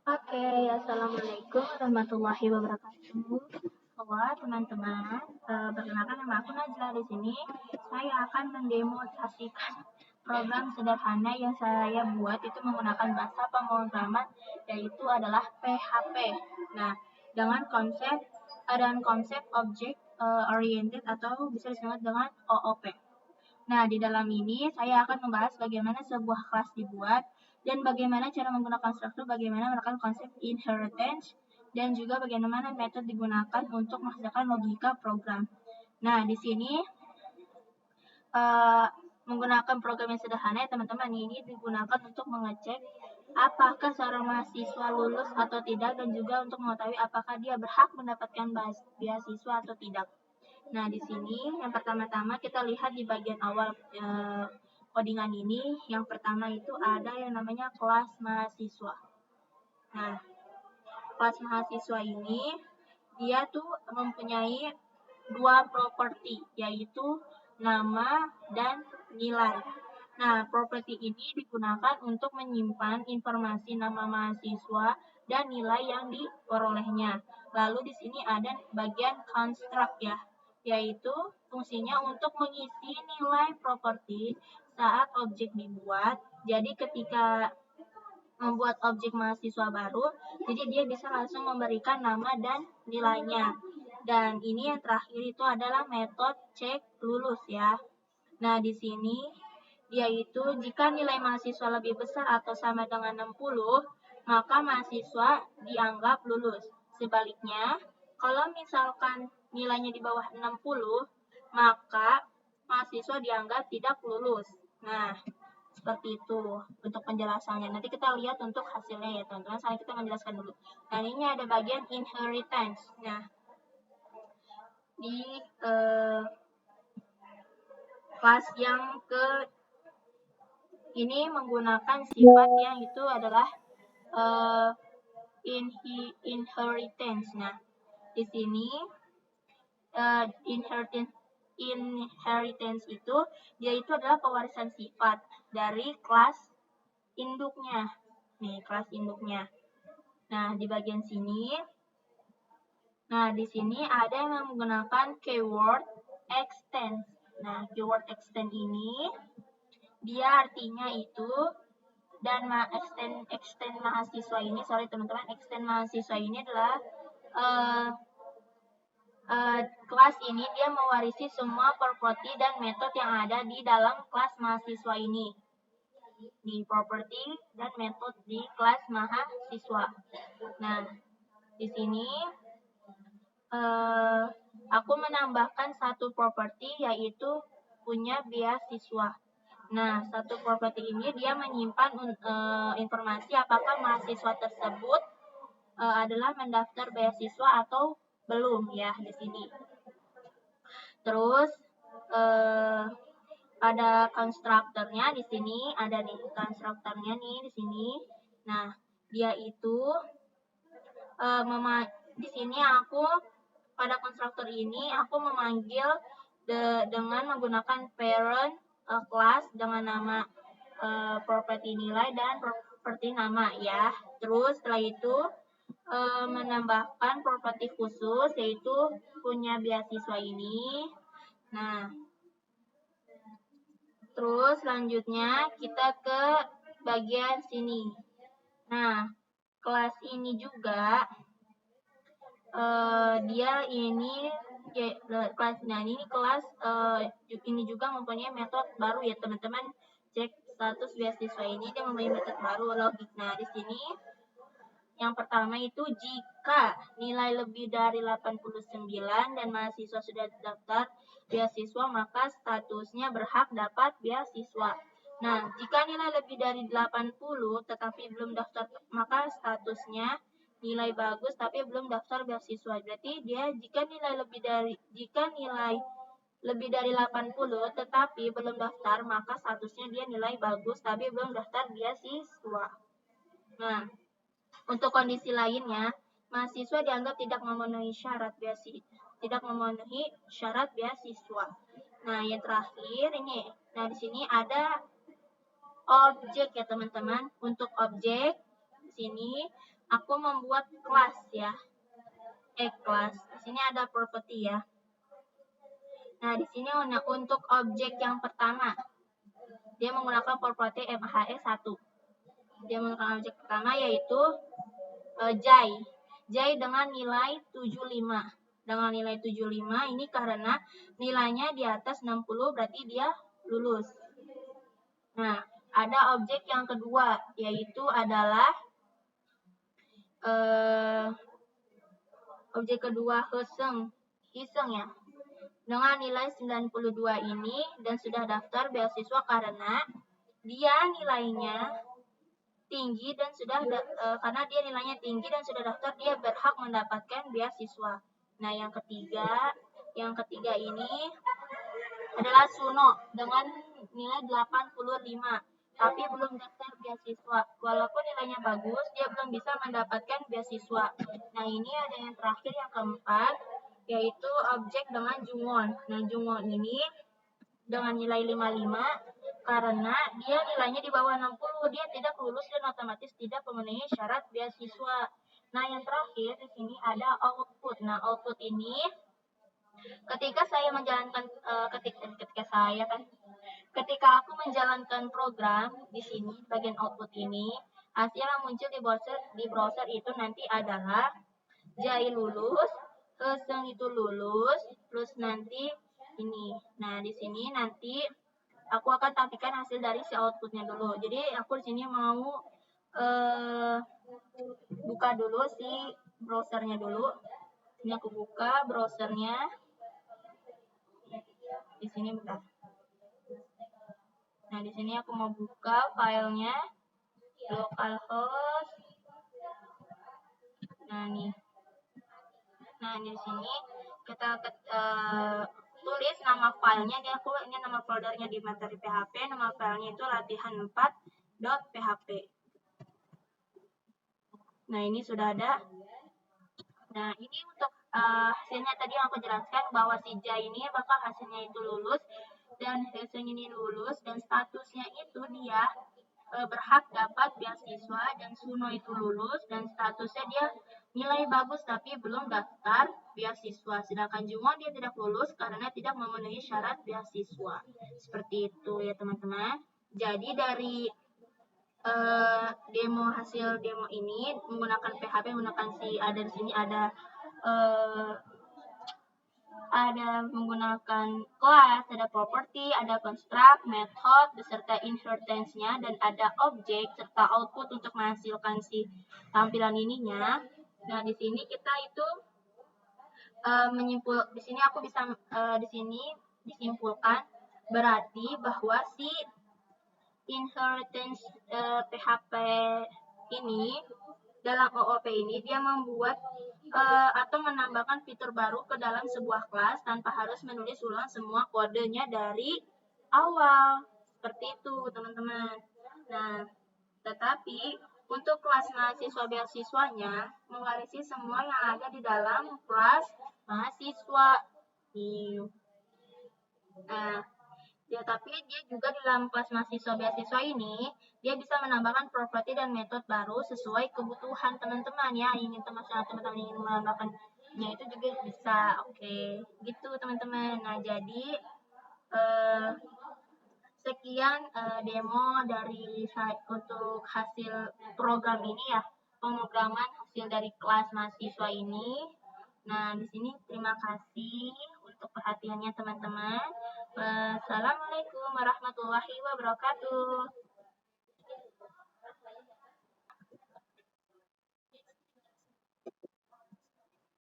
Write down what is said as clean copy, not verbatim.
Oke, assalamualaikum warahmatullahi wabarakatuh. Halo teman-teman, perkenalkan nama aku Najla di sini. Saya akan mendemonstrasikan program sederhana yang saya buat itu menggunakan bahasa pemrograman yaitu adalah PHP. Nah, dengan konsep object oriented atau bisa disebut dengan OOP. Nah, di dalam ini saya akan membahas bagaimana sebuah kelas dibuat dan bagaimana cara menggunakan struktur, bagaimana menggunakan konsep inheritance, dan juga bagaimana metode digunakan untuk menghasilkan logika program. Nah, di sini uh, menggunakan program yang sederhana ya teman-teman, ini digunakan untuk mengecek apakah seorang mahasiswa lulus atau tidak dan juga untuk mengetahui apakah dia berhak mendapatkan beasiswa atau tidak. Nah, di sini yang pertama-tama kita lihat di bagian awal codingan ini, yang pertama itu ada yang namanya kelas mahasiswa. Nah, kelas mahasiswa ini dia tuh mempunyai dua properti, yaitu nama dan nilai. Nah, properti ini digunakan untuk menyimpan informasi nama mahasiswa dan nilai yang diperolehnya. Lalu di sini ada bagian construct ya, yaitu fungsinya untuk mengisi nilai properti saat objek dibuat. Jadi ketika membuat objek mahasiswa baru, jadi dia bisa langsung memberikan nama dan nilainya. Dan ini yang terakhir itu adalah metode cek lulus ya. Nah, di sini yaitu jika nilai mahasiswa lebih besar atau sama dengan 60, maka mahasiswa dianggap lulus. Sebaliknya, kalau misalkan nilainya di bawah 60, maka mahasiswa dianggap tidak lulus. Nah, seperti itu untuk penjelasannya. Nanti kita lihat untuk hasilnya ya teman-teman. Sekarang kita menjelaskan dulu. Nah, ini ada bagian inheritance. Nah, di kelas yang ke ini menggunakan sifat yang itu adalah inheritance. Nah, di sini inheritance itu dia itu adalah pewarisan sifat dari kelas induknya. Nih, kelas induknya. Nah, di bagian sini di sini ada yang menggunakan keyword extend. Nah, keyword extend ini dia artinya itu dan extend mahasiswa ini, extend mahasiswa ini adalah kelas ini dia mewarisi semua properti dan metode yang ada di dalam kelas mahasiswa ini. Di properti dan metode di kelas mahasiswa. Nah, di sini aku menambahkan satu properti yaitu punya beasiswa. Nah, satu properti ini dia menyimpan informasi apakah mahasiswa tersebut adalah mendaftar beasiswa atau belum ya di sini. Terus ada konstruktornya di sini, ada nih konstruktornya nih di sini. Nah, dia itu di sini aku pada konstruktor ini aku memanggil dengan menggunakan parent class dengan nama properti nilai dan properti nama ya. Terus setelah itu menambahkan properti khusus yaitu punya beasiswa ini. Nah, terus selanjutnya kita ke bagian sini. Nah, kelas ini juga dia ini kelas ini juga mempunyai metode baru ya teman-teman. Cek status beasiswa ini dia mempunyai metode baru logik. Nah, di sini yang pertama itu jika nilai lebih dari 89 dan mahasiswa sudah daftar beasiswa, maka statusnya berhak dapat beasiswa. Nah, jika nilai lebih dari 80 tetapi belum daftar, maka statusnya nilai bagus tapi belum daftar beasiswa. Berarti dia jika nilai lebih dari 80 tetapi belum daftar, maka statusnya dia nilai bagus tapi belum daftar beasiswa. Nah, untuk kondisi lainnya, mahasiswa dianggap tidak memenuhi syarat beasiswa. Nah, yang terakhir ini. Nah, di sini ada objek ya, teman-teman. Untuk objek di sini aku membuat kelas ya. Kelas. Di sini ada property ya. Nah, di sini untuk objek yang pertama, dia menggunakan property MHE1. Dia menggunakan objek pertama yaitu Jai. Jai dengan nilai 75. Dengan nilai 75 ini karena nilainya di atas 60 berarti dia lulus. Nah, ada objek yang kedua yaitu adalah objek kedua Hiseng ya. Dengan nilai 92 ini dan sudah daftar beasiswa karena dia nilainya tinggi dan karena dia nilainya tinggi dan sudah daftar, dia berhak mendapatkan beasiswa. Nah, yang ketiga ini adalah Suno dengan nilai 85 tapi belum daftar beasiswa. Walaupun nilainya bagus, dia belum bisa mendapatkan beasiswa. Nah, ini ada yang terakhir, yang keempat, yaitu objek dengan Jungwon. Nah, Jungwon ini dengan nilai 55 karena dia nilainya di bawah 60, dia tidak lulus dan otomatis tidak memenuhi syarat beasiswa. Nah, yang terakhir di sini ada output. Nah, output ini ketika saya menjalankan ketika aku menjalankan program di sini bagian output ini, hasil yang muncul di browser itu nanti adalah Jai lulus, Heseng itu lulus, plus nanti ini. Nah, di sini nanti aku akan tampilkan hasil dari si outputnya dulu. Jadi aku di sini mau buka dulu si browsernya dulu. Ini aku buka browsernya. Di sini bentar. Nah, di sini aku mau buka filenya localhost. Nah, nih. Nah, di sini kita tulis nama filenya. Ini nama foldernya di materi PHP. Nama filenya itu latihan4.php. Nah, ini sudah ada. Nah, ini untuk hasilnya tadi yang aku jelaskan bahwa si Jai ini bakal hasilnya itu lulus dan Heseng ini lulus dan statusnya itu dia berhak dapat beasiswa, dan Suno itu lulus dan statusnya dia nilai bagus tapi belum daftar beasiswa. Sedangkan Jungwon dia tidak lulus karena tidak memenuhi syarat beasiswa. Seperti itu ya teman-teman. Jadi dari hasil demo ini menggunakan PHP, menggunakan ada di sini ada menggunakan class, ada property, ada construct, method, beserta inheritance-nya, dan ada objek serta output untuk menghasilkan si tampilan ininya. Nah, di sini kita itu di sini aku bisa di sini disimpulkan berarti bahwa si inheritance PHP ini dalam OOP ini dia membuat atau menambahkan fitur baru ke dalam sebuah kelas tanpa harus menulis ulang semua kodenya dari awal. Seperti itu, teman-teman. Nah, tetapi untuk kelas mahasiswa beasiswanya mewarisi semua yang ada di dalam kelas mahasiswa. Nah, ya, tapi dia juga di dalam kelas mahasiswa beasiswa ini, dia bisa menambahkan properti dan metode baru sesuai kebutuhan teman-teman ya. Teman-teman ingin menambahkannya itu juga bisa. Oke, gitu teman-teman. Nah, jadi sekian demo dari untuk hasil program ini ya. Pemrograman hasil dari kelas mahasiswa ini. Nah, di sini terima kasih untuk perhatiannya teman-teman. Wassalamualaikum warahmatullahi wabarakatuh.